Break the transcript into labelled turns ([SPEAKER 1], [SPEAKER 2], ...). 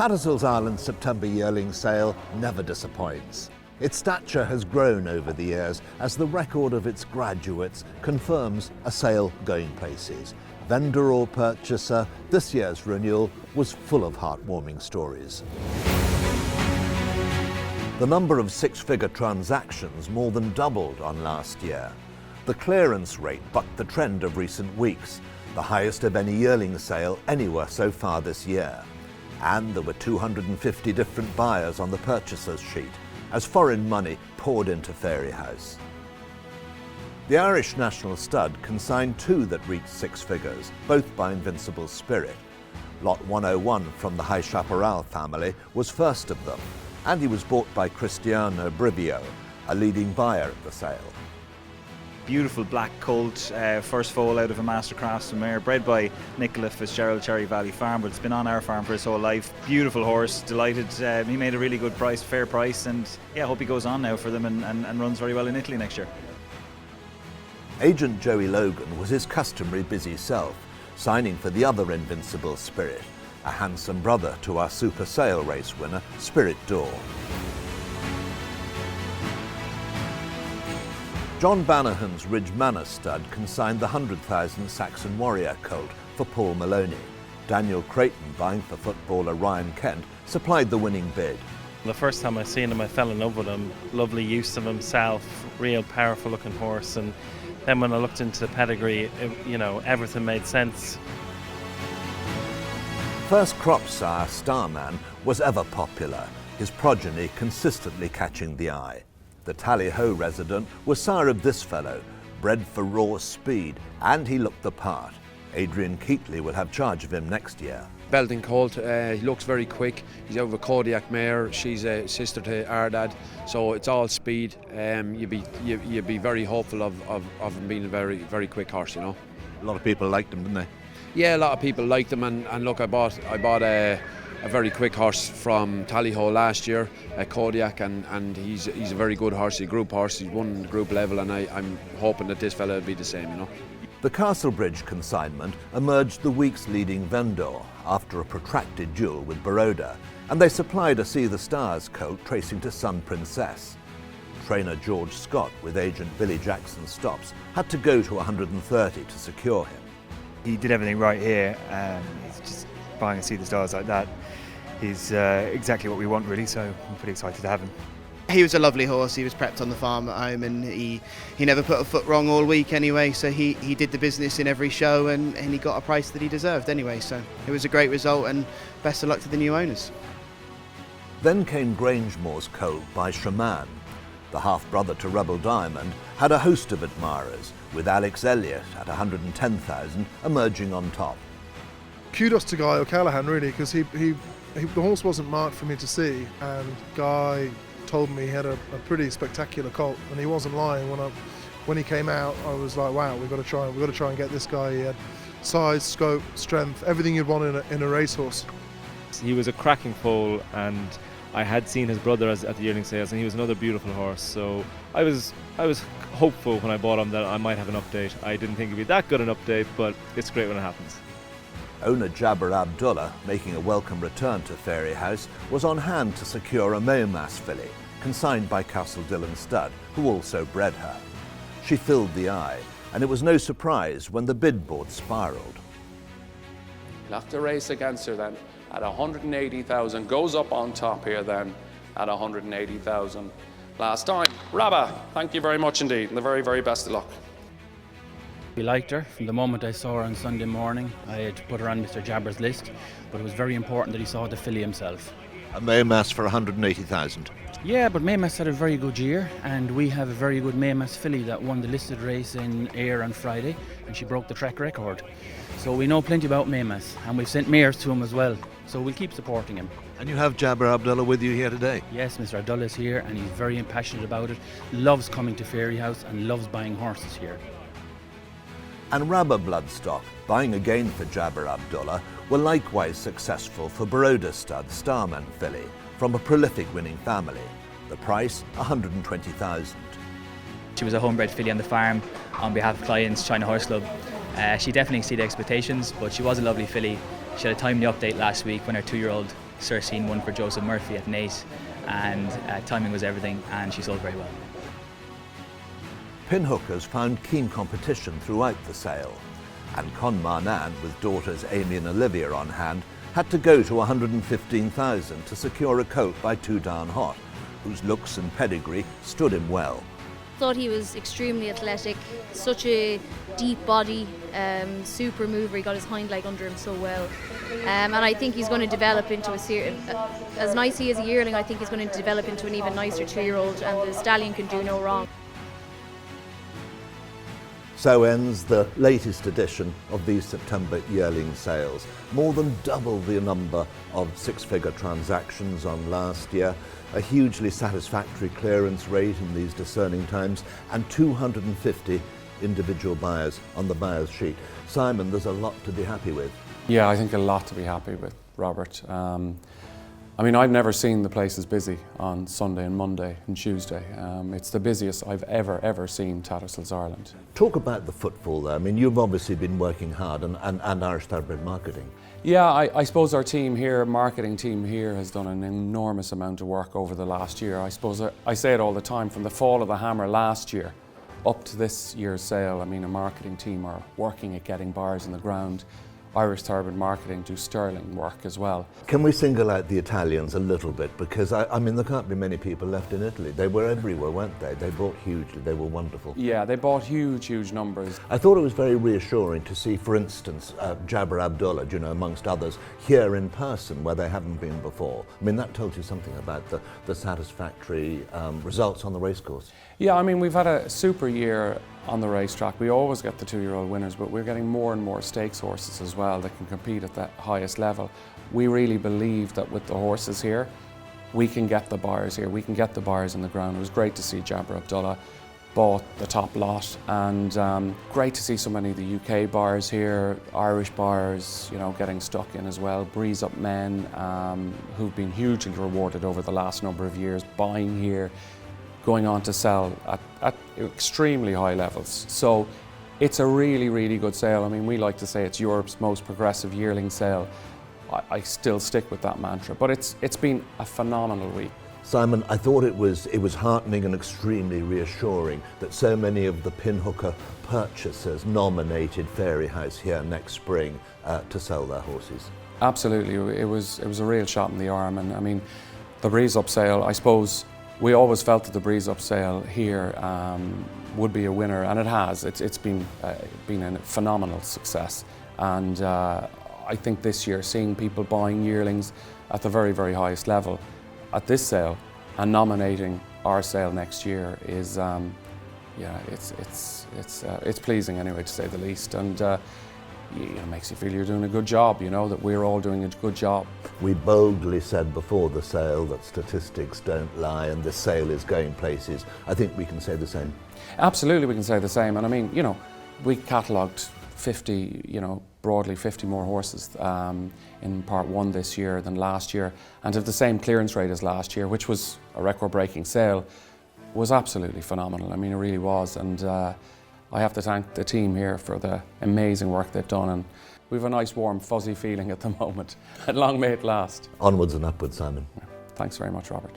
[SPEAKER 1] Tattersall's Island's September Yearling Sale never disappoints. Its stature has grown over the years as the record of its graduates confirms a sale going places. Vendor or purchaser, this year's renewal was full of heartwarming stories. The number of six-figure transactions more than doubled on last year. The clearance rate bucked the trend of recent weeks, the highest of any yearling sale anywhere so far this year. And there were 250 different buyers on the purchaser's sheet as foreign money poured into Fairyhouse. The Irish national stud consigned two that reached six figures, both by Invincible Spirit. Lot 101 from the High Chaparral family was first of them, and he was bought by Cristiano Brivio, a leading buyer at the sale.
[SPEAKER 2] Beautiful black colt, first foal out of a master craftsman mare, bred by Nicola Fitzgerald Cherry Valley Farm, but it's been on our farm for his whole life. Beautiful horse, delighted. He made a really good price, fair price, and yeah, hope he goes on now for them and runs very well in Italy next year.
[SPEAKER 1] Agent Joey Logan was his customary busy self, signing for the other Invincible Spirit, a handsome brother to our Super Sale race winner, Spirit D'Or. John Bannahan's Ridge Manor stud consigned the 100,000 Saxon Warrior colt for Paul Maloney. Daniel Creighton, buying for footballer Ryan Kent, supplied the winning bid.
[SPEAKER 3] The first time I seen him, I fell in love with him. Lovely use of himself, real powerful looking horse. And then when I looked into the pedigree, everything made sense.
[SPEAKER 1] First crop sire Starman was ever popular, his progeny consistently catching the eye. The Tally-Ho resident was sire of this fellow, bred for raw speed, and he looked the part. Adrian Keatley will have charge of him next year.
[SPEAKER 4] Belting colt, he looks very quick. He's out of a Kodiak mare. She's a sister to Ardad, so it's all speed. You'd be very hopeful of him being a very, very quick horse, you know.
[SPEAKER 1] A lot of people liked him, didn't they?
[SPEAKER 4] Yeah, a lot of people liked him, and look, I bought a very quick horse from Tally-Ho last year, a Kodiak, and he's a very good horse. He's a group horse. He's won group level, and I'm hoping that this fella will be the same, you know.
[SPEAKER 1] The Castlebridge consignment emerged the week's leading vendor after a protracted duel with Baroda, and they supplied a See the Stars colt tracing to Sun Princess. Trainer George Scott, with agent Billy Jackson Stops, had to go to 130 to secure him.
[SPEAKER 2] He did everything right here. He's just buying a See the Stars like that. He's exactly what we want, really, so I'm pretty excited to have him.
[SPEAKER 5] He was a lovely horse. He was prepped on the farm at home, and he never put a foot wrong all week anyway, so he did the business in every show, and he got a price that he deserved anyway, so it was a great result, and best of luck to the new owners.
[SPEAKER 1] Then came Grangemore's colt by Shaman. The half-brother to Rebel Diamond had a host of admirers, with Alex Elliott at 110,000 emerging on top.
[SPEAKER 6] Kudos to Guy O'Callaghan, really, because the horse wasn't marked for me to see, and Guy told me he had a pretty spectacular colt, and he wasn't lying. When he came out, I was like, wow, we've got to try and get this guy. He had size, scope, strength, everything you'd want in a racehorse.
[SPEAKER 3] He was a cracking foal, and I had seen his brother at the yearling sales, and he was another beautiful horse. So I was hopeful when I bought him that I might have an update. I didn't think it'd be that good an update, but it's great when it happens.
[SPEAKER 1] Owner Jabber Abdullah, making a welcome return to Fairyhouse, was on hand to secure a Momas filly, consigned by Castle Dillon Stud, who also bred her. She filled the eye, and it was no surprise when the bid board spiralled.
[SPEAKER 7] Left the race against her then at 180,000, goes up on top here then at 180,000. Last time, Rabba, thank you very much indeed, and the very, very best of luck.
[SPEAKER 8] We liked her from the moment I saw her on Sunday morning. I had put her on Mr. Jabber's list, but it was very important that he saw the filly himself.
[SPEAKER 1] A Momas for 180,000.
[SPEAKER 8] Yeah, but Momas had a very good year, and we have a very good Momas filly that won the listed race in Ayr on Friday, and she broke the track record. So we know plenty about Momas, and we've sent mares to him as well, so we'll keep supporting him.
[SPEAKER 1] And you have Jabber Abdullah with you here today?
[SPEAKER 8] Yes, Mr. Abdullah is here, and he's very passionate about it, loves coming to Fairyhouse and loves buying horses here.
[SPEAKER 1] And Rabba bloodstock, buying again for Jabber Abdullah, were likewise successful for Baroda stud Starman filly from a prolific winning family. The price, 120,000.
[SPEAKER 9] She was a homebred filly on the farm on behalf of clients, China Horse Club. She definitely exceeded expectations, but she was a lovely filly. She had a timely update last week when her 2-year-old sourcing one for Joseph Murphy at Nate, and timing was everything, and she sold very well.
[SPEAKER 1] Pinhookers found keen competition throughout the sale, and Con Marnan, with daughters Amy and Olivia on hand, had to go to 115,000 to secure a colt by Two Down Hot, whose looks and pedigree stood him well.
[SPEAKER 10] Thought he was extremely athletic, such a deep body, super mover. He got his hind leg under him so well, and I think he's going to develop into as nicely as a yearling. I think he's going to develop into an even nicer 2-year-old, and the stallion can do no wrong.
[SPEAKER 1] So ends the latest edition of these September yearling sales. More than double the number of 6-figure transactions on last year, a hugely satisfactory clearance rate in these discerning times, and 250 individual buyers on the buyer's sheet. Simon, there's a lot to be happy with.
[SPEAKER 7] Yeah, I think a lot to be happy with, Robert. I mean, I've never seen the place as busy on Sunday and Monday and Tuesday. It's the busiest I've ever seen Tattersalls Ireland.
[SPEAKER 1] Talk about the footfall there. I mean, you've obviously been working hard and Irish Thoroughbred marketing.
[SPEAKER 7] Yeah, I suppose our team here, marketing team here, has done an enormous amount of work over the last year. I suppose I say it all the time, from the fall of the hammer last year up to this year's sale. I mean, a marketing team are working at getting buyers on the ground. Irish Thoroughbred marketing do sterling work as well.
[SPEAKER 1] Can we single out the Italians a little bit? Because I mean, there can't be many people left in Italy. They were everywhere, weren't they? They bought hugely, they were wonderful.
[SPEAKER 7] Yeah, they bought huge numbers.
[SPEAKER 1] I thought it was very reassuring to see, for instance, Jabra Abdullah, you know, amongst others, here in person where they haven't been before. I mean, that tells you something about the satisfactory results on the racecourse.
[SPEAKER 7] Yeah, I mean, we've had a super year on the racetrack. We always get the 2-year-old winners, but we're getting more and more stakes horses as well that can compete at the highest level. We really believe that with the horses here, we can get the buyers here, we can get the buyers on the ground. It was great to see Jabra Abdullah bought the top lot, and great to see so many of the UK buyers here, Irish buyers, you know, getting stuck in as well. Breeze Up Men, who've been hugely rewarded over the last number of years, buying here, going on to sell at extremely high levels. So it's a really good sale. I mean, we like to say it's Europe's most progressive yearling sale. I still stick with that mantra, but it's been a phenomenal week.
[SPEAKER 1] Simon, I thought it was heartening and extremely reassuring that so many of the pinhooker purchasers nominated Fairyhouse here next spring to sell their horses.
[SPEAKER 7] Absolutely, it was a real shot in the arm, and I mean, the Breeze Up sale, I suppose, we always felt that the Breeze Up sale here would be a winner, and it has. It's been a phenomenal success, and I think this year, seeing people buying yearlings at the very highest level at this sale and nominating our sale next year is, yeah, it's pleasing anyway, to say the least, and it makes you feel you're doing a good job, you know, that we're all doing a good job.
[SPEAKER 1] We boldly said before the sale that statistics don't lie and the sale is going places. I think we can say the same.
[SPEAKER 7] Absolutely, we can say the same. And I mean, you know, we catalogued 50, you know, broadly 50 more horses in part 1 this year than last year, and have the same clearance rate as last year, which was a record-breaking sale, was absolutely phenomenal. I mean, it really was, and I have to thank the team here for the amazing work they've done, and we have a nice, warm, fuzzy feeling at the moment. And long may it last.
[SPEAKER 1] Onwards and upwards, Simon.
[SPEAKER 7] Thanks very much, Robert.